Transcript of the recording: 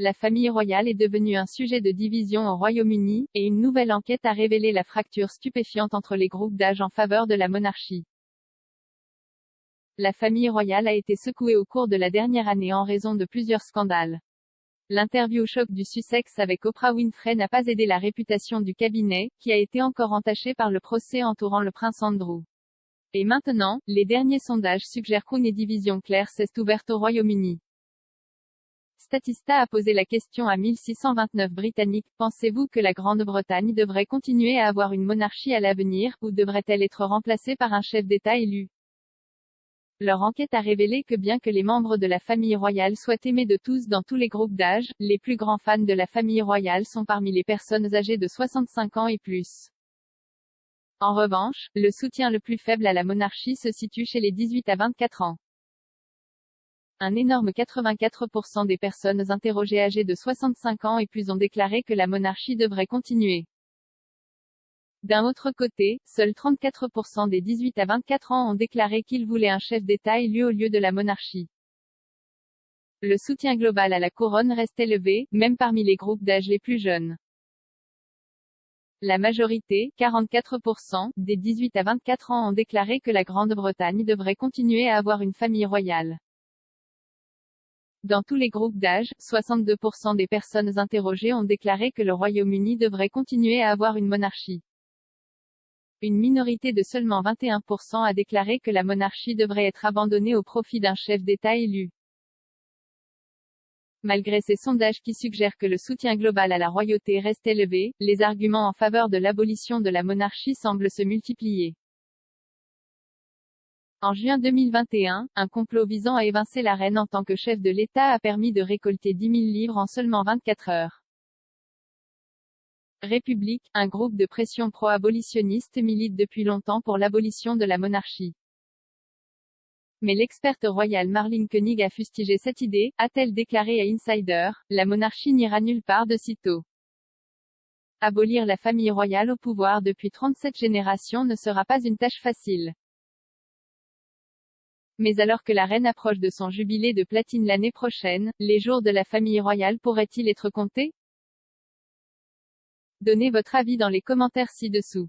la famille royale est devenue un sujet de division au Royaume-Uni, et une nouvelle enquête a révélé la fracture stupéfiante entre les groupes d'âge en faveur de la monarchie. La famille royale a été secouée au cours de la dernière année en raison de plusieurs scandales. L'interview choc du Sussex avec Oprah Winfrey n'a pas aidé la réputation du cabinet, qui a été encore entachée par le procès entourant le prince Andrew. Et maintenant, les derniers sondages suggèrent qu'une division claire s'est ouverte au Royaume-Uni. Statista a posé la question à 1629 Britanniques, pensez-vous que la Grande-Bretagne devrait continuer à avoir une monarchie à l'avenir, ou devrait-elle être remplacée par un chef d'État élu? Leur enquête a révélé que bien que les membres de la famille royale soient aimés de tous dans tous les groupes d'âge, les plus grands fans de la famille royale sont parmi les personnes âgées de 65 ans et plus. En revanche, le soutien le plus faible à la monarchie se situe chez les 18 à 24 ans. Un énorme 84% des personnes interrogées âgées de 65 ans et plus ont déclaré que la monarchie devrait continuer. D'un autre côté, seuls 34% des 18 à 24 ans ont déclaré qu'ils voulaient un chef d'État élu au lieu de la monarchie. Le soutien global à la couronne reste élevé, même parmi les groupes d'âge les plus jeunes. La majorité, 44%, des 18 à 24 ans ont déclaré que la Grande-Bretagne devrait continuer à avoir une famille royale. Dans tous les groupes d'âge, 62% des personnes interrogées ont déclaré que le Royaume-Uni devrait continuer à avoir une monarchie. Une minorité de seulement 21% a déclaré que la monarchie devrait être abandonnée au profit d'un chef d'État élu. Malgré ces sondages qui suggèrent que le soutien global à la royauté reste élevé, les arguments en faveur de l'abolition de la monarchie semblent se multiplier. En juin 2021, un complot visant à évincer la reine en tant que chef de l'État a permis de récolter 10 000 livres en seulement 24 heures. République, un groupe de pression pro-abolitionniste milite depuis longtemps pour l'abolition de la monarchie. Mais l'experte royale Marlene Koenig a fustigé cette idée, a-t-elle déclaré à Insider, la monarchie n'ira nulle part de sitôt. Abolir la famille royale au pouvoir depuis 37 générations ne sera pas une tâche facile. Mais alors que la reine approche de son jubilé de platine l'année prochaine, les jours de la famille royale pourraient-ils être comptés? Donnez votre avis dans les commentaires ci-dessous.